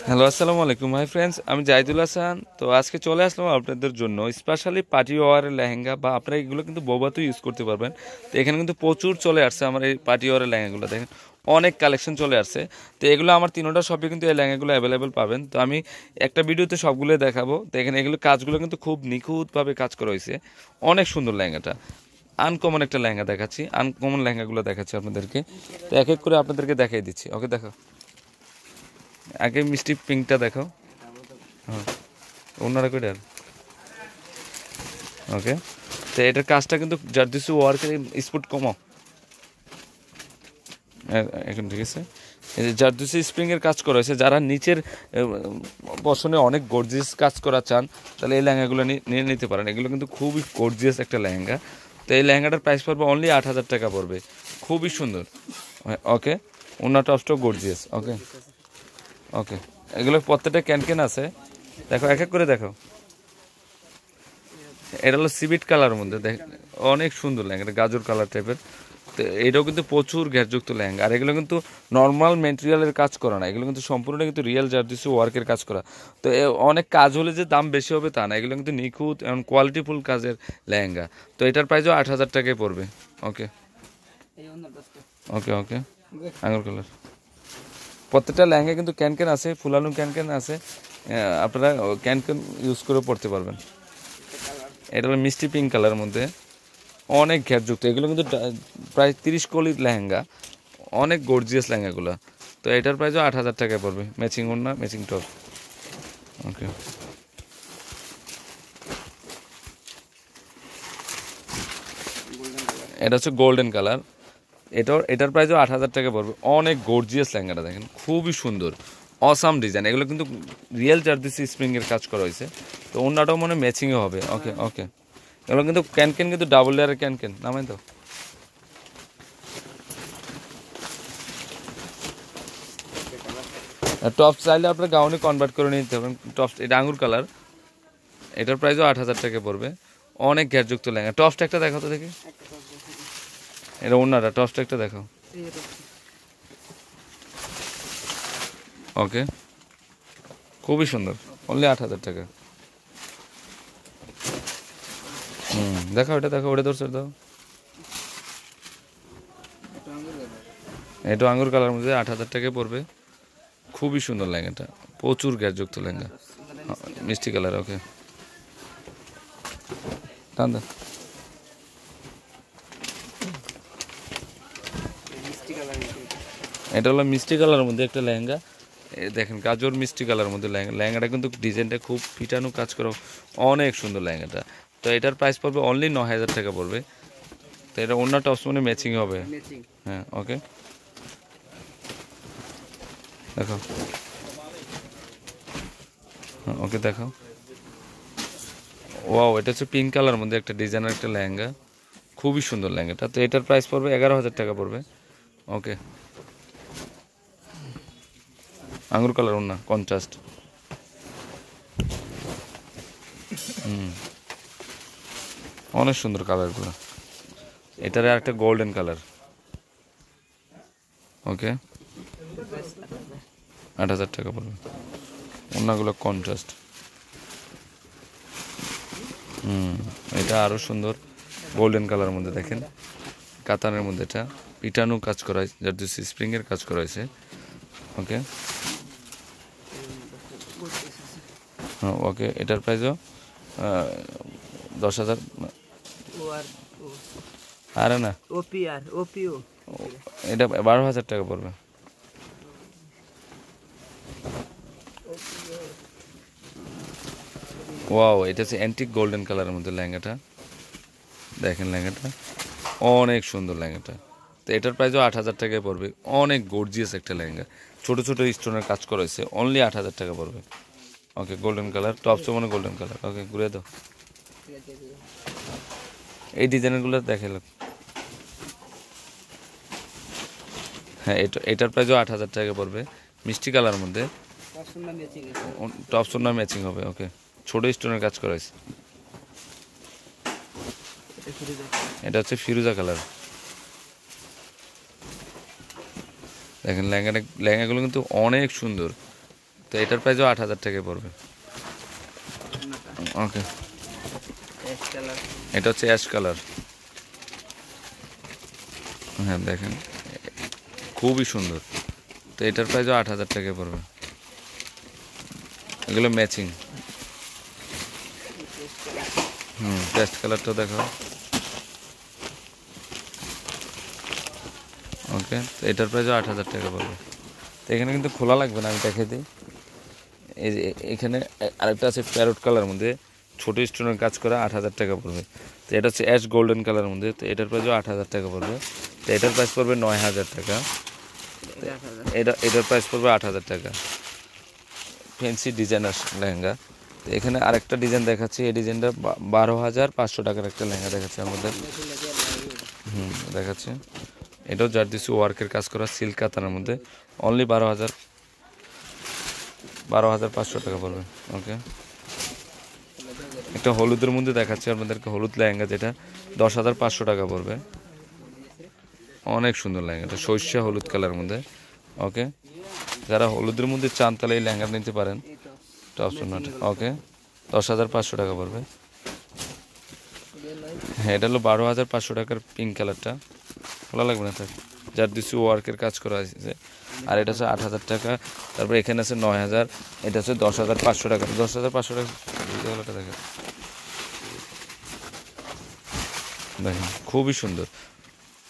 Hello, আসসালামু আলাইকুম hi friends, আমি জাহিদুল হাসান। তো আজকে চলে আসলাম আপনাদের জন্য স্পেশালি পার্টি ওয়ারের লেহেঙ্গা, বা আপনারা এগুলো কিন্তু বৌভাতেও ইউজ করতে পারবেন। তো এখানে কিন্তু প্রচুর চলে আসছে আমার এই পার্টি ওয়ারের লেহেঙ্গাগুলো, দেখেন অনেক কালেকশন চলে আসছে। তো এগুলো আমার তিনোটা শপে কিন্তু এই লেহেঙ্গাগুলো অ্যাভেলেবেল পাবেন। তো আমি একটা ভিডিওতে সবগুলো দেখাবো। তো এখানে এগুলো কাজগুলো কিন্তু খুব নিখুঁতভাবে কাজ করা হয়েছে, অনেক সুন্দর লেহেঙ্গাটা। আনকমন একটা লেহেঙ্গা দেখাচ্ছি, আনকমন লেহেঙ্গাগুলো দেখাচ্ছি আপনাদেরকে। তো এক এক করে আপনাদেরকে দেখাই দিচ্ছি। ওকে, দেখো আগে মিষ্টি পিঙ্কটা দেখো। হ্যাঁ, ওনারা কইটার। ওকে, তো এটার কাজটা কিন্তু জারদুসি ওয়ার্কের স্পুট কমো এখন, ঠিক আছে। এই যে জারদুসি স্প্রিংয়ের কাজ করা হয়েছে, যারা নিচের বসনে অনেক গর্জিয়াস কাজ করা চান তাহলে এই লেহেঙ্গাগুলো নিয়ে নিতে পারেন। এগুলো কিন্তু খুবই গর্জিয়াস একটা লেহেঙ্গা। তো এই লেহেঙ্গাটার প্রাইস পড়বে অনলি 8,000 টাকা পড়বে, খুবই সুন্দর। ওকে, ওনার টপসটাও গর্জিয়াস। ওকে ওকে, এগুলো প্রত্যেকটা ক্যান আছে, দেখো এক এক করে দেখো। এটা হলো সিভিট কালারের মধ্যে, দেখ অনেক সুন্দর লেহেঙ্গা, গাজর কালার টাইপের। তো এটাও কিন্তু প্রচুর ঘেরযুক্ত লেহেঙ্গা, আর এগুলো কিন্তু নর্মাল মেটেরিয়ালের কাজ করা না, এগুলো কিন্তু সম্পূর্ণ কিন্তু রিয়েল জারদুসি ওয়ার্কের কাজ করা। তো অনেক কাজ হলে যে দাম বেশি হবে তা না, এগুলো কিন্তু নিখুঁত এবং কোয়ালিটিফুল কাজের লেহেঙ্গা। তো এটার প্রাইসও 8,000 টাকায় পড়বে। ওকে ওকে ওকে, আঙুর কালার। প্রত্যেকটা লেহেঙ্গা কিন্তু ক্যান আছে, ফুলানো ক্যান আছে। আপনারা ক্যান ইউজ করে পড়তে পারবেন। এটা হলো মিষ্টি পিঙ্ক কালারের মধ্যে, অনেক ঘেরযুক্ত। এগুলো কিন্তু প্রায় 30 কলির লেহেঙ্গা, অনেক গর্জিয়াস লেহেঙ্গাগুলো। তো এটার প্রাইসও 8,000 টাকায় পড়বে, ম্যাচিং ওড়না ম্যাচিং টপ। ওকে, এটা হচ্ছে গোল্ডেন কালার। এটার প্রাইসও 8,000 টাকা পড়বে, অনেক গর্জিয়াস লেহেঙ্গাটা দেখেন, খুবই সুন্দর, অসাম ডিজাইন। এগুলো কিন্তু রিয়েল জারদুসি স্প্রিংয়ের কাজ করা হয়েছে। তো ওড়নাটাও মনে ম্যাচিংও হবে। ওকে ওকে, এগুলো কিন্তু ক্যান কিন্তু ডাবল লেয়ারের ক্যান নামাই তো। টপ চাইলে আপনার গাউনে কনভার্ট করে নিতে পারেন। টপ এটা আঙুর কালার, এটার প্রাইসও 8,000 টাকা পড়বে, অনেক ঘেরযুক্ত লেহেঙ্গা। টপসটা একটা দেখো তো দেখি, এটা ওনারা টপসটা একটা দেখো। ওকে, খুবই সুন্দর, অনলি 8,000 টাকা। দেখো এটা, দেখো ওটা ধরছে দাও। এটা আঙুর কালার মধ্যে 8,000 টাকায় পড়বে, খুবই সুন্দর লেহেঙ্গাটা, প্রচুর ঘেরযুক্ত লেহেঙ্গা, মিষ্টি কালার। ওকে, টান দাও। এটা হলো মিষ্টি কালারের মধ্যে একটা লেহেঙ্গা, দেখেন গাজর মিষ্টি কালারের মধ্যে লেহেঙ্গাটা কিন্তু ডিজাইনটা খুব ফিটানো কাজ করা, অনেক সুন্দর লেহেঙ্গাটা। তো এটার প্রাইস পড়বে অনলি 9,000 টাকা পড়বে। তো এটা অন্য টপস মানে ম্যাচিং হবে। হ্যাঁ ওকে, দেখো। হ্যাঁ ওকে, দেখো। ওয়াও, এটা হচ্ছে পিঙ্ক কালার মধ্যে একটা ডিজাইনের একটা লেহেঙ্গা, খুবই সুন্দর লেহেঙ্গাটা। তো এটার প্রাইস পড়বে 11,000 টাকা পড়বে। ওকে, আঙুর কালার ওনা কন্ট্রাস্ট। অনেক সুন্দর কালারগুলো। এটার আর একটা গোল্ডেন কালার। ওকে, 8,000 টাকা পড়বে, ওনাগুলো কন্ট্রাস্ট। এটা আরও সুন্দর, গোল্ডেন কালার মধ্যে দেখেন, কাতানের মধ্যে এটা পিটানো কাজ করা হয়েছে, যার স্প্রিংয়ের কাজ করা হয়েছে। ওকে হ্যাঁ ওকে, এটার প্রাইসও 10,000। আরে না, এটা 12,000 টাকা পড়বে। ওয়াও, এটা হচ্ছে অ্যান্টিক গোল্ডেন কালারের মধ্যে লেহেঙ্গাটা, দেখেন লেহেঙ্গাটা অনেক সুন্দর লেহেঙ্গাটা। তো এটার প্রাইসও 8,000 টাকায় পড়বে, অনেক গর্জিয়াস একটা লেহেঙ্গা, ছোটো ছোটো স্টোনের কাজ করা হয়েছে, অনলি 8,000 টাকা পড়বে। ওকে, গোল্ডেন কালার, টপসও মানে গোল্ডেন কালার। ওকে, ঘুরে দাও, এই ডিজাইনগুলো দেখে লোক। হ্যাঁ, এটার প্রাইসও 8,000 টাকা পড়বে, মিষ্টি কালার মধ্যে, টপস না ম্যাচিং হবে। ওকে, ছোট স্টোনের কাজ করা হয়েছে। এটা হচ্ছে ফিরোজা কালার, দেখেন লেহেঙ্গাগুলো কিন্তু অনেক সুন্দর, তো এটার প্রাইসও 8,000 টাকা পড়বে। ওকে, এটা হচ্ছে অ্যাশ কালার। হ্যাঁ দেখেন খুবই সুন্দর। তো এটার প্রাইসও 8,000 টাকা পড়বে। এগুলো ম্যাচিং। টেস্ট কালারটাও দেখো। ওকে, তো এটার প্রাইসও 8,000 টাকা পড়বে। তো এখানে কিন্তু খোলা লাগবে না, আমি দেখিয়ে দিই। এই যে এখানে আরেকটা আছে প্যারট কালার মধ্যে ছোটো স্টোনের কাজ করা, 8,000 টাকা পড়বে। তো এটা হচ্ছে অ্যাশ গোল্ডেন কালারের মধ্যে, তো এটার প্রাইসও 8,000 টাকা পড়বে। তো এটার প্রাইস পড়বে 9,000 টাকা। এটার প্রাইস পড়বে 8,000 টাকা। Fancy designer lehenga. তো এখানে আরেকটা ডিজাইন দেখাচ্ছি, এই ডিজাইনটা 12,500 টাকার একটা লেহেঙ্গা দেখাচ্ছি আমাদের। দেখাচ্ছি, এটাও জারদুসি ওয়ার্কের কাজ করা সিল্ক কাতানের মধ্যে, অনলি 12,500 টাকা পড়বে। ওকে, একটা হলুদের মধ্যে দেখাচ্ছি আপনাদেরকে, হলুদ লেহেঙ্গা, যেটা 10,500 টাকা পড়বে। অনেক সুন্দর লেহেঙ্গাটা, সর্ষে হলুদ কালারের মধ্যে। ওকে, যারা হলুদের মধ্যে চান তাহলে এই লেহেঙ্গা নিতে পারেন। ওকে, 10,500 টাকা পড়বে। হ্যাঁ, এটা হলো 12,500 টাকার পিঙ্ক কালারটা, ভালো লাগবে না থাক, জারদুসি ওয়ার্কের কাজ করা আছে। আর এটা হচ্ছে 8,000 টাকা। তারপরে এখানে আছে 9,000, এটা হচ্ছে 10,500 টাকা। 10,500 টাকা কালারটা দেখেন, দেখেন খুবই সুন্দর।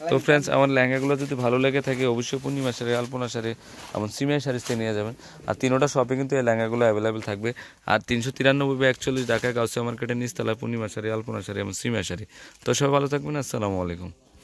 তো ফ্রেন্ডস, আমার লেহেঙ্গাগুলো যদি ভালো লেগে থাকে অবশ্যই পূর্ণিমা শাড়ি, আলপনা শাড়ি এবং সিমিয়া শাড়ি থেকে নিয়ে যাবেন। আর তিনোটা শপে কিন্তু এই লেহেঙ্গাগুলো অ্যাভেলেবেল থাকবে। আর 393/41 ঢাকা গাউসিয়া মার্কেটের নিচতলায় পূর্ণিমা শাড়ি, আলপনা শাড়ি এবং সিমিয়া শাড়ি। তো সবাই ভালো থাকবেন, আসসালামু আলাইকুম।